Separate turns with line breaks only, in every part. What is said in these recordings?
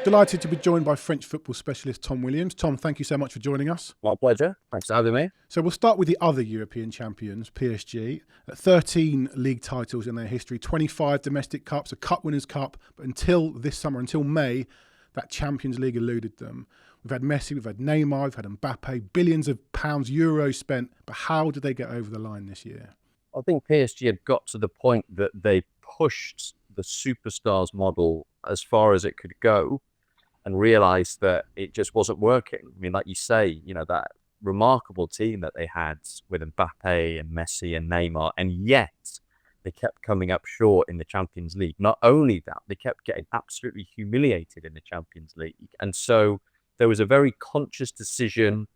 Delighted to be joined by French football specialist Tom Williams. Tom, thank you so much for joining us.
My pleasure. Thanks for having me.
So we'll start with the other European champions, PSG. 13 league titles in their history, 25 domestic cups, a Cup Winners' Cup. But until this summer, until May, that Champions League eluded them. We've had Messi, we've had Neymar, we've had Mbappe, billions of pounds, euros spent. But how did they get over the line this year?
I think PSG had got to the point that they pushed the superstars model as far as it could go and realized that it just wasn't working. I mean, like you say, that remarkable team that they had with Mbappe and Messi and Neymar, and yet they kept coming up short in the Champions League. Not only that, they kept getting absolutely humiliated in the Champions League. And so there was a very conscious decision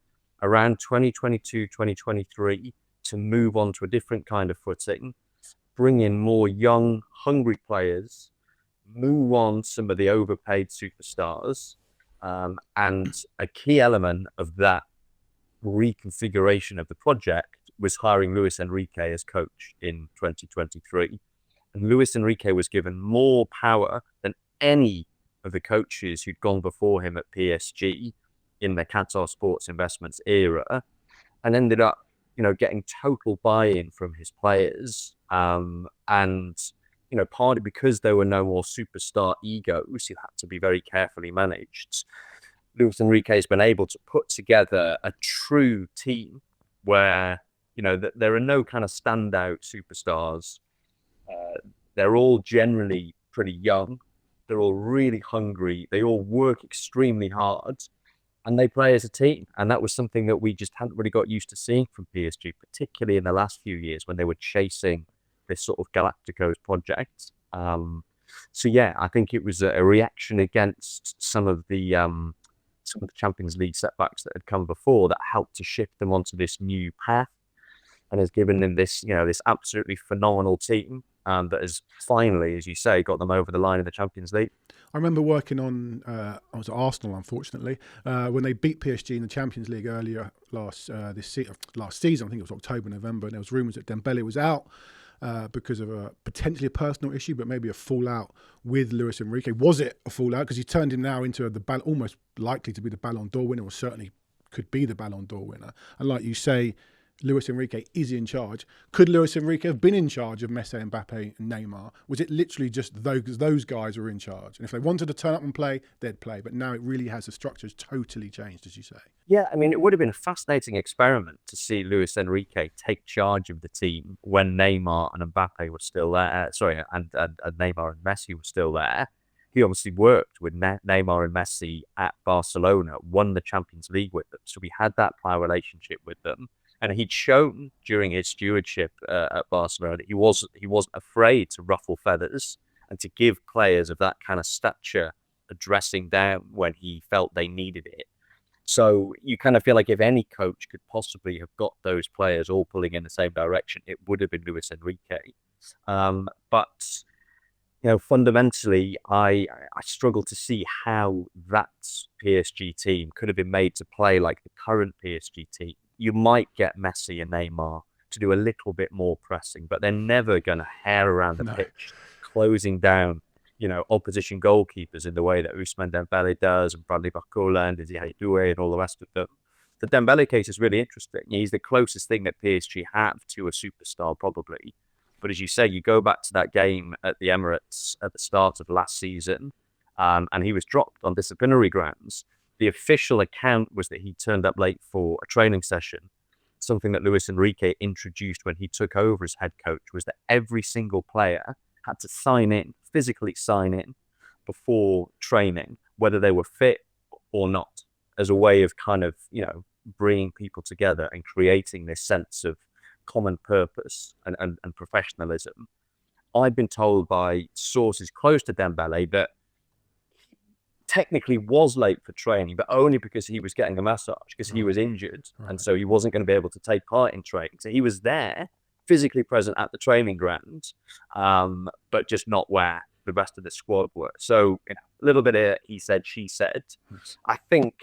around 2022, 2023 to move on to a different kind of footing, bring in more young, hungry players, move on some of the overpaid superstars. And a key element of that reconfiguration of the project was hiring Luis Enrique as coach in 2023. And Luis Enrique was given more power than any of the coaches who'd gone before him at PSG in the Qatar Sports Investments era, and ended up, getting total buy-in from his players. And partly because there were no more superstar egos who had to be very carefully managed, Luis Enrique has been able to put together a true team where, there are no kind of standout superstars. They're all generally pretty young. They're all really hungry. They all work extremely hard, and they play as a team. And that was something that we just hadn't really got used to seeing from PSG, particularly in the last few years when they were chasing this sort of Galacticos project. So yeah, I think it was a reaction against some of the Champions League setbacks that had come before that helped to shift them onto this new path, and has given them this, this absolutely phenomenal team that has finally, as you say, got them over the line in the Champions League.
I remember working on, I was at Arsenal, unfortunately, when they beat PSG in the Champions League earlier last season. I think it was October, November, and there was rumours that Dembele was out because of potentially a personal issue, but maybe a fallout with Luis Enrique. Was it a fallout? Because he turned him now into almost likely to be the Ballon d'Or winner, or certainly could be the Ballon d'Or winner. And like you say, Luis Enrique is in charge. Could Luis Enrique have been in charge of Messi, Mbappe and Neymar? Was it literally just those guys were in charge? And if they wanted to turn up and play, they'd play. But now it really has, the structure's totally changed, as you say.
Yeah, I mean, it would have been a fascinating experiment to see Luis Enrique take charge of the team when Neymar and Mbappe were still there. And Neymar and Messi were still there. He obviously worked with Neymar and Messi at Barcelona, won the Champions League with them. So we had that prior relationship with them. And he'd shown during his stewardship at Barcelona that he wasn't afraid to ruffle feathers and to give players of that kind of stature a dressing down when he felt they needed it. So you kind of feel like if any coach could possibly have got those players all pulling in the same direction, it would have been Luis Enrique. But fundamentally, I struggle to see how that PSG team could have been made to play like the current PSG team. You might get Messi and Neymar to do a little bit more pressing, but they're never going to hair around the pitch, closing down, opposition goalkeepers in the way that Ousmane Dembele does, and Bradley Barcola and Desiré Doué and all the rest of them. The Dembele case is really interesting. He's the closest thing that PSG have to a superstar, probably. But as you say, you go back to that game at the Emirates at the start of last season, and he was dropped on disciplinary grounds. The official account was that he turned up late for a training session. Something that Luis Enrique introduced when he took over as head coach was that every single player had to physically sign in before training, whether they were fit or not, as a way of kind of, bringing people together and creating this sense of common purpose and professionalism. I've been told by sources close to Dembele that technically was late for training, but only because he was getting a massage, because he was injured. Right. And so he wasn't going to be able to take part in training. So he was there, physically present at the training ground, but just not where the rest of the squad were. So a little bit of he said, she said. Yes. I think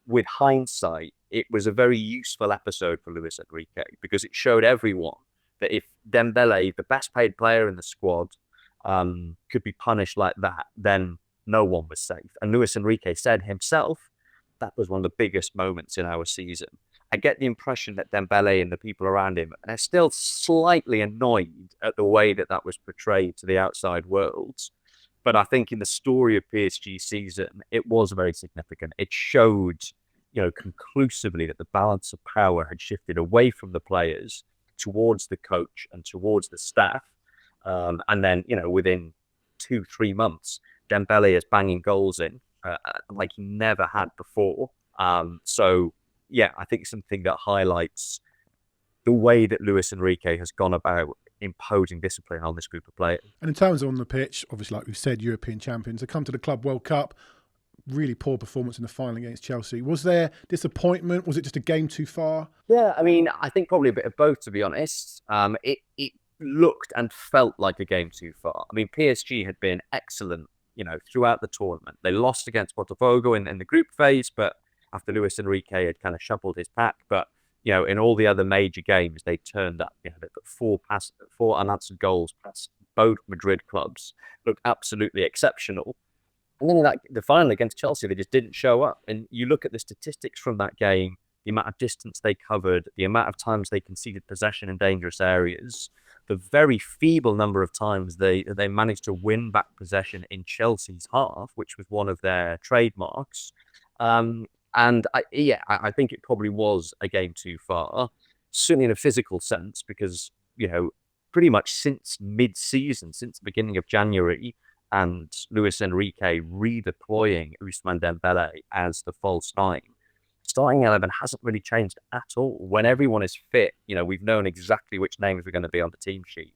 with hindsight, it was a very useful episode for Luis Enrique because it showed everyone that if Dembele, the best paid player in the squad, could be punished like that, then no one was safe. And Luis Enrique said himself, that was one of the biggest moments in our season. I get the impression that Dembele and the people around him are still slightly annoyed at the way that that was portrayed to the outside world. But I think in the story of PSG season, it was very significant. It showed, conclusively that the balance of power had shifted away from the players towards the coach and towards the staff. And then, within 2-3 months, Dembele is banging goals in like he never had before. So, yeah, I think something that highlights the way that Luis Enrique has gone about imposing discipline on this group of players.
And in terms of on the pitch, obviously, like we've said, European champions. They come to the Club World Cup. Really poor performance in the final against Chelsea. Was there disappointment? Was it just a game too far?
Yeah, I mean, I think probably a bit of both, to be honest. It looked and felt like a game too far. I mean, PSG had been excellent, throughout the tournament. They lost against Botafogo in the group phase, but after Luis Enrique had kind of shuffled his pack. But, in all the other major games, they turned up. They put four unanswered goals past both Madrid clubs. Looked absolutely exceptional. And then in the final against Chelsea, they just didn't show up. And you look at the statistics from that game, the amount of distance they covered, the amount of times they conceded possession in dangerous areas, the very feeble number of times they managed to win back possession in Chelsea's half, which was one of their trademarks. And I think it probably was a game too far, certainly in a physical sense, because, pretty much since mid-season, since the beginning of January, and Luis Enrique redeploying Ousmane Dembele as the false nine, starting 11 hasn't really changed at all. When everyone is fit, we've known exactly which names were going to be on the team sheet.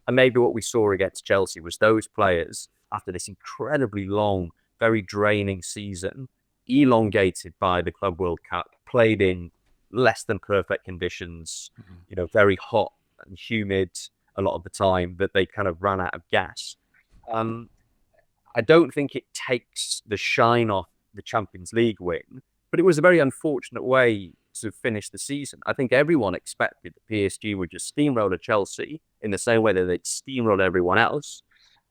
And maybe what we saw against Chelsea was those players, after this incredibly long, very draining season, elongated by the Club World Cup, played in less than perfect conditions, very hot and humid a lot of the time, that they kind of ran out of gas. I don't think it takes the shine off the Champions League win, but it was a very unfortunate way to finish the season. I think everyone expected that PSG would just steamroll Chelsea in the same way that they'd steamroll everyone else,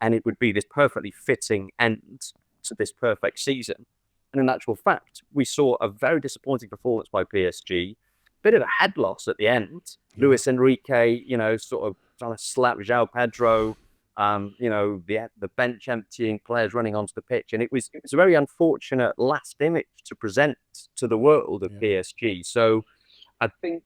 and it would be this perfectly fitting end to this perfect season. And in actual fact, we saw a very disappointing performance by PSG, bit of a head loss at the end. Yeah. Luis Enrique, sort of trying to slap João Pedro, the bench emptying, players running onto the pitch, and it was a very unfortunate last image to present to the world of PSG. So I think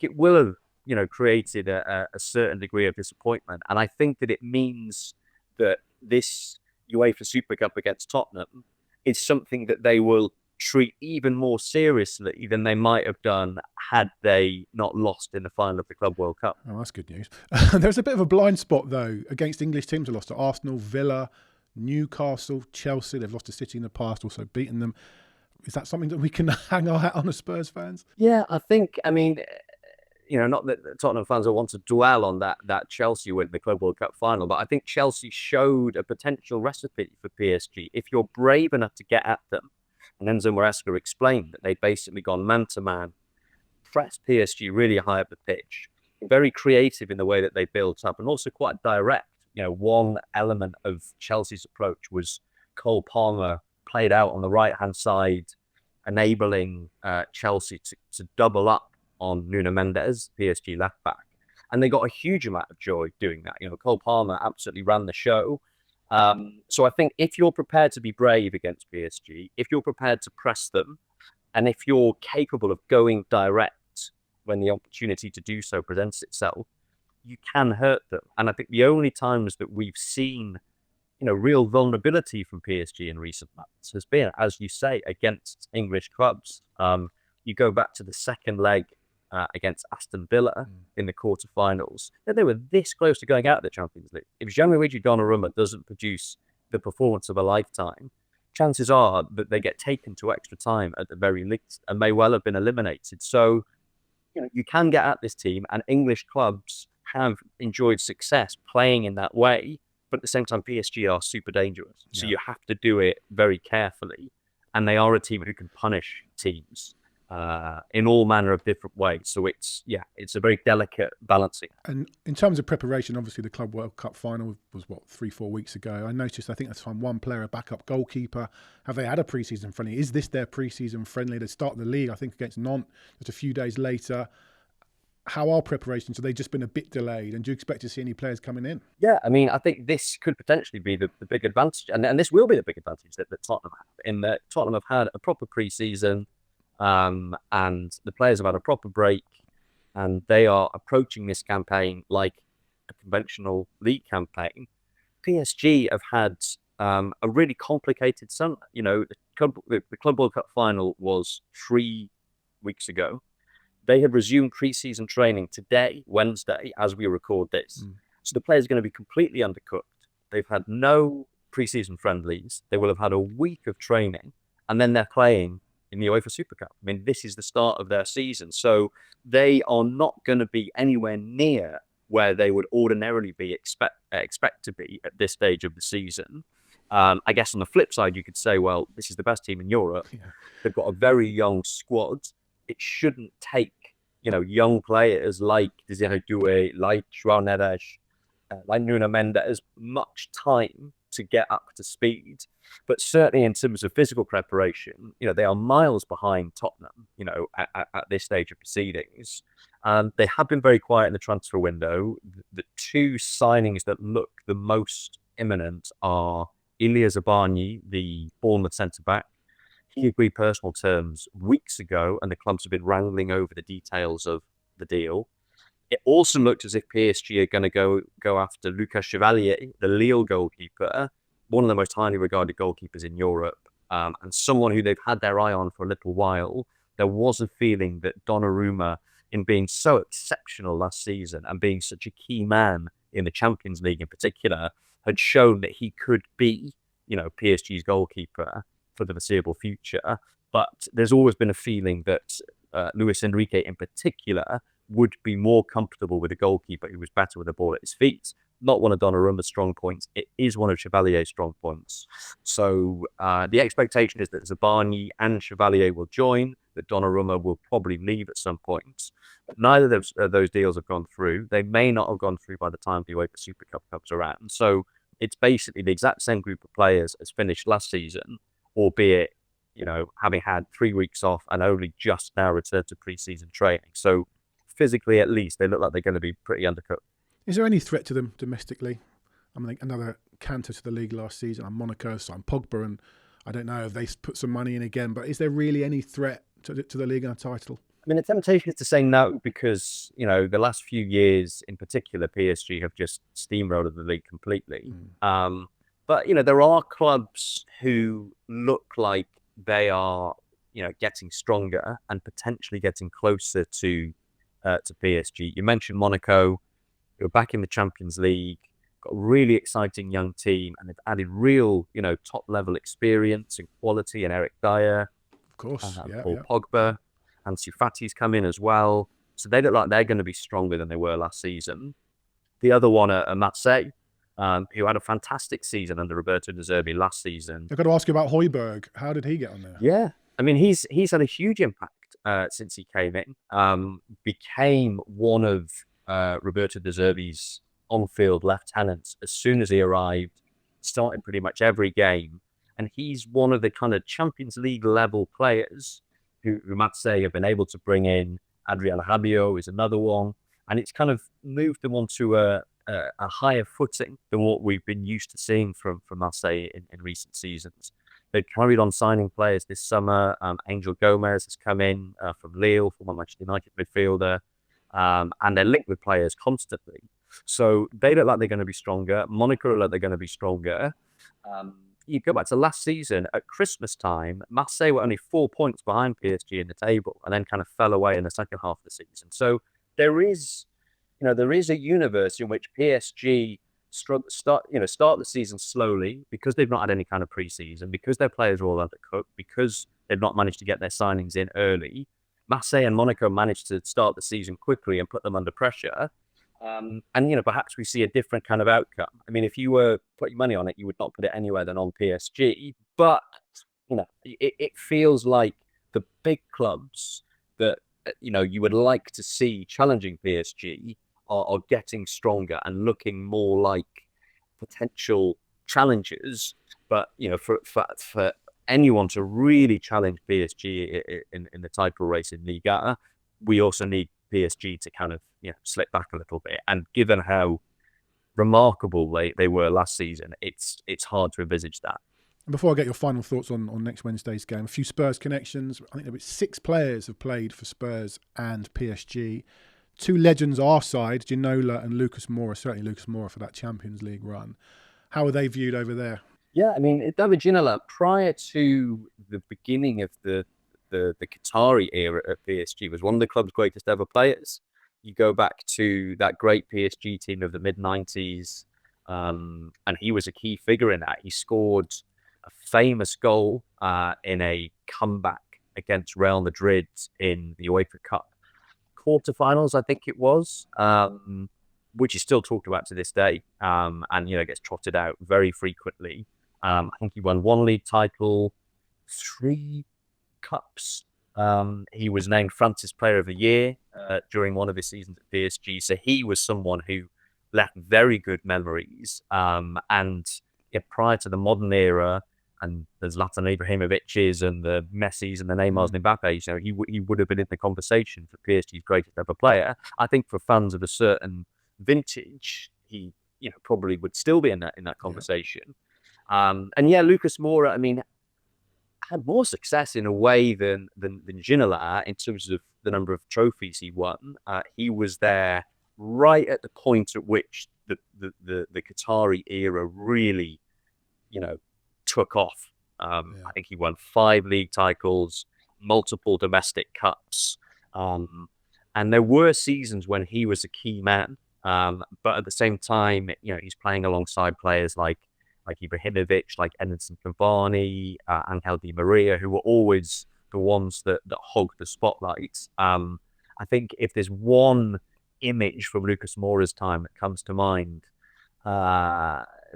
it will have created a certain degree of disappointment, and I think that it means that this UEFA Super Cup against Tottenham is something that they will treat even more seriously than they might have done had they not lost in the final of the Club World Cup.
Oh, that's good news. There's a bit of a blind spot, though, against English teams. They lost to Arsenal, Villa, Newcastle, Chelsea. They've lost to City in the past, also beaten them. Is that something that we can hang our hat on as Spurs fans?
Yeah, I think, not that Tottenham fans will want to dwell on that Chelsea win the Club World Cup final, but I think Chelsea showed a potential recipe for PSG. If you're brave enough to get at them, and Enzo Maresca explained that they'd basically gone man-to-man, pressed PSG really high up the pitch, very creative in the way that they built up, and also quite direct. One element of Chelsea's approach was Cole Palmer played out on the right-hand side, enabling Chelsea to double up on Nuno Mendes, PSG left-back. And they got a huge amount of joy doing that. Cole Palmer absolutely ran the show. So I think if you're prepared to be brave against PSG, if you're prepared to press them, and if you're capable of going direct when the opportunity to do so presents itself, you can hurt them. And I think the only times that we've seen, real vulnerability from PSG in recent months has been, as you say, against English clubs. You go back to the second leg against Aston Villa in the quarterfinals. They were this close to going out of the Champions League. If Gianluigi Donnarumma doesn't produce the performance of a lifetime, chances are that they get taken to extra time at the very least and may well have been eliminated. So, you can get at this team, and English clubs have enjoyed success playing in that way, but at the same time, PSG are super dangerous. So you have to do it very carefully, and they are a team who can punish teams. in all manner of different ways. So it's a very delicate balancing.
And in terms of preparation, obviously the Club World Cup final was what 3-4 weeks ago. I noticed, I think that's time one player, a backup goalkeeper. Have they had a pre-season friendly? Is this their pre-season friendly? They start the league, I think, against Nantes just a few days later. How are preparations? Have they just been a bit delayed? And do you expect to see any players coming in?
Yeah, I mean, I think this could potentially be the big advantage, and this will be the big advantage that Tottenham have, in that Tottenham have had a proper pre-season, and the players have had a proper break, and they are approaching this campaign like a conventional league campaign. PSG have had a really complicated summer. You know, the Club World Cup final was 3 weeks ago. They have resumed pre-season training today, Wednesday, as we record this. So the players are going to be completely undercooked. They've had no pre-season friendlies. They will have had a week of training, and then they're playing in the UEFA Super Cup. I mean, this is the start of their season. So they are not going to be anywhere near where they would ordinarily be expect to be at this stage of the season. I guess on the flip side, you could say, well, this is the best team in Europe. Yeah. They've got a very young squad. It shouldn't take, young players like Desiré Doué, like João Neves, like Nuno Mendes, much time to get up to speed. But certainly in terms of physical preparation, they are miles behind Tottenham, at this stage of proceedings. They have been very quiet in the transfer window. The two signings that look the most imminent are Ilya Zabarnyi, the Bournemouth centre-back. He agreed personal terms weeks ago, and the clubs have been wrangling over the details of the deal. It also looked as if PSG are going to go after Lucas Chevalier, the Lille goalkeeper, one of the most highly regarded goalkeepers in Europe, and someone who they've had their eye on for a little while. There was a feeling that Donnarumma, in being so exceptional last season and being such a key man in the Champions League in particular, had shown that he could be, PSG's goalkeeper for the foreseeable future. But there's always been a feeling that Luis Enrique in particular would be more comfortable with a goalkeeper who was better with the ball at his feet. Not one of Donnarumma's strong points. It is one of Chevalier's strong points. So the expectation is that Zabarnyi and Chevalier will join, that Donnarumma will probably leave at some point. But neither of those deals have gone through. They may not have gone through by the time the UEFA Super Cup comes around. So it's basically the exact same group of players as finished last season, albeit, having had 3 weeks off and only just now returned to pre-season training. So physically, at least, they look like they're going to be pretty undercooked.
Is there any threat to them domestically? I mean, another canter to the league last season. Monaco signed Pogba, and I don't know if they put some money in again, but is there really any threat to the league and a title?
I mean, the temptation is to say no because, the last few years in particular, PSG have just steamrolled the league completely. But, there are clubs who look like they are, getting stronger and potentially getting closer to PSG. You mentioned Monaco, who are back in the Champions League, got a really exciting young team, and they've added real, top-level experience and quality in Eric Dyer.
Of course,
Paul Pogba. Ansu Fati's come in as well. So they look like they're going to be stronger than they were last season. The other one are Marseille, who had a fantastic season under Roberto De Zerbi last season.
I've got to ask you about Højbjerg. How did he get on there?
Yeah. I mean, he's had a huge impact since he came in. Became one of Roberto De Zerbi's on-field lieutenants as soon as he arrived. Started pretty much every game. And he's one of the kind of Champions League level players who Marseille have been able to bring in. Adrien Rabiot is another one. And it's kind of moved them onto a higher footing than what we've been used to seeing from Marseille in recent seasons. They've carried on signing players this summer. Angel Gomez has come in from Lille, from a Manchester United midfielder. And they're linked with players constantly. So they look like they're going to be stronger. Monaco look like they're going to be stronger. You go back to last season, at Christmas time, Marseille were only 4 points behind PSG in the table and then kind of fell away in the second half of the season. So there is a universe in which PSG start the season slowly because they've not had any kind of pre-season, because their players are all undercooked, because they've not managed to get their signings in early. Marseille and Monaco managed to start the season quickly and put them under pressure. And perhaps we see a different kind of outcome. I mean, if you were putting money on it, you would not put it anywhere than on PSG. But, it feels like the big clubs that you would like to see challenging PSG are getting stronger and looking more like potential challengers. But for anyone to really challenge PSG in the title race in Liga, we also need PSG to kind of slip back a little bit. And given how remarkable they were last season, it's hard to envisage that.
And before I get your final thoughts on next Wednesday's game, a few Spurs connections. I think there were 6 players have played for Spurs and PSG. 2 legends our side, Ginola and Lucas Moura, certainly Lucas Moura for that Champions League run. How are they viewed over there?
Yeah, I mean, David Ginola, prior to the beginning of the Qatari era at PSG, was one of the club's greatest ever players. You go back to that great PSG team of the mid-90s, and he was a key figure in that. He scored a famous goal in a comeback against Real Madrid in the UEFA Cup quarterfinals, I think it was, which is still talked about to this day, and gets trotted out very frequently. I think he won 1 league title, 3 cups. He was named France's Player of the Year during one of his seasons at PSG. So he was someone who left very good memories. And prior to the modern era, and the Zlatan Ibrahimovic's and the Messi's and the Neymar's and Mbappe's, he would have been in the conversation for PSG's greatest ever player. I think for fans of a certain vintage, he probably would still be in that conversation. And Lucas Moura, I mean, had more success in a way than Ginola in terms of the number of trophies he won. He was there right at the point at which the Qatari era really, took off. I think he won 5 league titles, multiple domestic cups, and there were seasons when he was a key man. But at the same time, he's playing alongside players like Ibrahimovic, like Edinson Cavani, Angel Di Maria, who were always the ones that hogged the spotlight. I think if there's one image from Lucas Moura's time that comes to mind,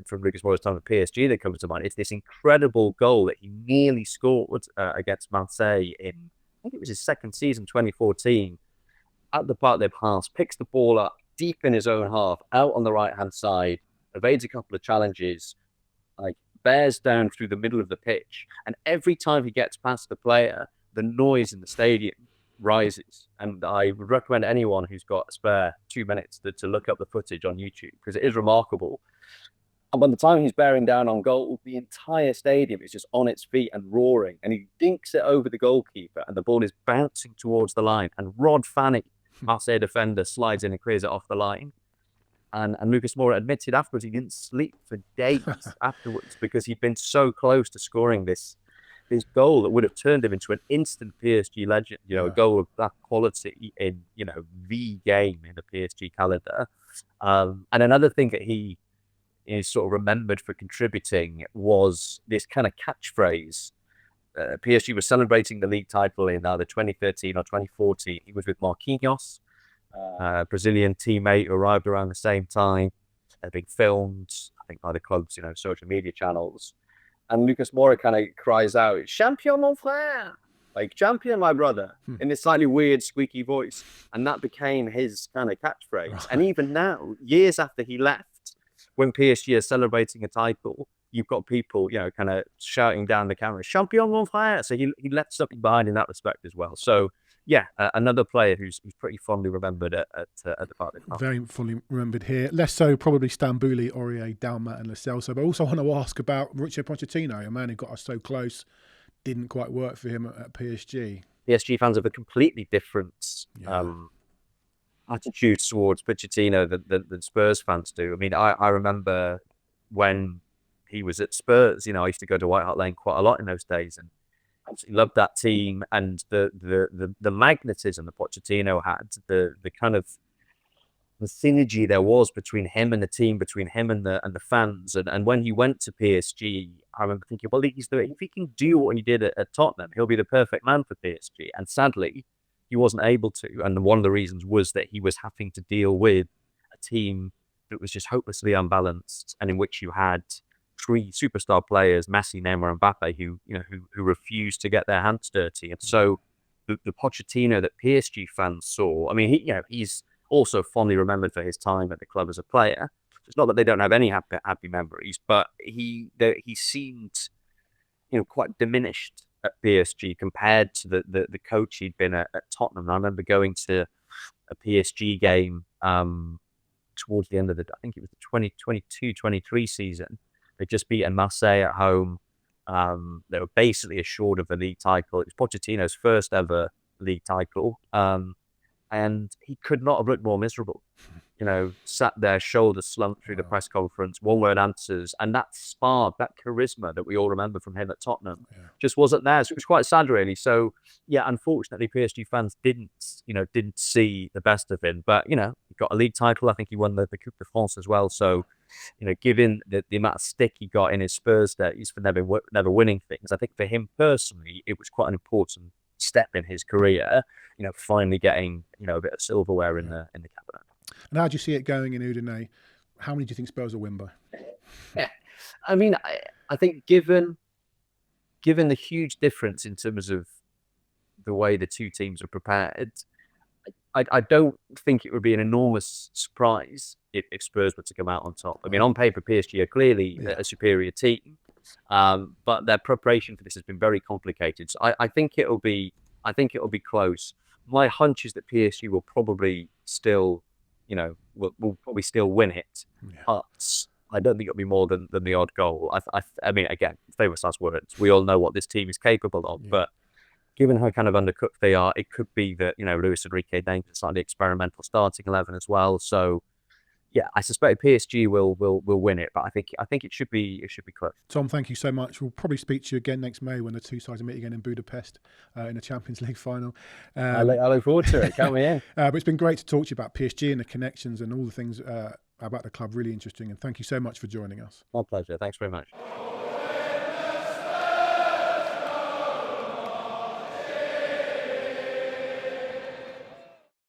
from Lucas Moura's time at PSG that comes to mind, it's this incredible goal that he nearly scored against Marseille in, I think it was his second season, 2014, at the Parc des Princes, picks the ball up deep in his own half, out on the right-hand side, evades a couple of challenges, bears down through the middle of the pitch, and every time he gets past the player, the noise in the stadium rises. And I would recommend anyone who's got a spare 2 minutes to look up the footage on YouTube, because it is remarkable. And by the time he's bearing down on goal, the entire stadium is just on its feet and roaring, and he dinks it over the goalkeeper, and the ball is bouncing towards the line, and Rod Fanny, Marseille defender, slides in and clears it off the line. And Lucas Moura admitted afterwards he didn't sleep for days afterwards because he'd been so close to scoring this goal that would have turned him into an instant PSG legend, a goal of that quality in, the game in the PSG calendar. And another thing that he is sort of remembered for contributing was this kind of catchphrase. PSG was celebrating the league title in either 2013 or 2014. He was with Marquinhos, Brazilian teammate who arrived around the same time. They're being filmed, I think, by the club's, social media channels. And Lucas Moura kind of cries out, "Champion, mon frère!" Like, "Champion, my brother," in this slightly weird, squeaky voice. And that became his kind of catchphrase. Right. And even now, years after he left, when PSG is celebrating a title, you've got people, kind of shouting down the camera, "Champion, mon frère!" So he left something behind in that respect as well. So, another player who's pretty fondly remembered at the Parc des Princes.
Very fondly remembered here. Less so probably Stambouli, Aurier, Dalmat and Lo Celso. But I also want to ask about Mauricio Pochettino, a man who got us so close, didn't quite work for him at PSG.
PSG fans have a completely different attitude towards Pochettino than Spurs fans do. I mean, I remember when he was at Spurs, I used to go to White Hart Lane quite a lot in those days, and absolutely loved that team and the magnetism that Pochettino had, the kind of the synergy there was between him and the team, between him and the fans. And when he went to PSG, I remember thinking, well, if he can do what he did at Tottenham, he'll be the perfect man for PSG. And sadly, he wasn't able to. And one of the reasons was that he was having to deal with a team that was just hopelessly unbalanced and in which you had three superstar players, Messi, Neymar, and Mbappe, who refused to get their hands dirty. And so the Pochettino that PSG fans saw, I mean, he's also fondly remembered for his time at the club as a player. It's not that they don't have any happy memories, but he seemed, quite diminished at PSG compared to the coach he'd been at Tottenham. And I remember going to a PSG game towards the end of I think it was the 2022-23 season. They'd just beaten Marseille at home. They were basically assured of the league title. It was Pochettino's first ever league title. And he could not have looked more miserable. Sat there, shoulders slumped through the press conference, one-word answers, and that spark, that charisma that we all remember from him at Tottenham, just wasn't there. So it was quite sad, really. So, yeah, unfortunately, PSG fans didn't see the best of him. But he got a league title. I think he won the Coupe de France as well. So, given the amount of stick he got in his Spurs days for never winning things, I think for him personally, it was quite an important step in his career. Finally getting a bit of silverware in the cabinet.
And how do you see it going in Udine? How many do you think Spurs will win by?
Yeah, I mean, I think given the huge difference in terms of the way the two teams are prepared, I don't think it would be an enormous surprise if Spurs were to come out on top. I mean, on paper, PSG are clearly a superior team, but their preparation for this has been very complicated. So I think it'll be close. My hunch is that PSG will probably still, will probably still win it. But I don't think it'll be more than the odd goal. I mean, again, famous last words. We all know what this team is capable of, but given how kind of undercooked they are, it could be that Luis Enrique names a slightly experimental starting 11 as well. So yeah, I suspect PSG will win it, but I think it should be close.
Tom, thank you so much. We'll probably speak to you again next May when the two sides meet again in Budapest in the Champions League final.
I look forward to it. Count me in.
But it's been great to talk to you about PSG and the connections and all the things about the club. Really interesting, and thank you so much for joining us.
My pleasure. Thanks very much.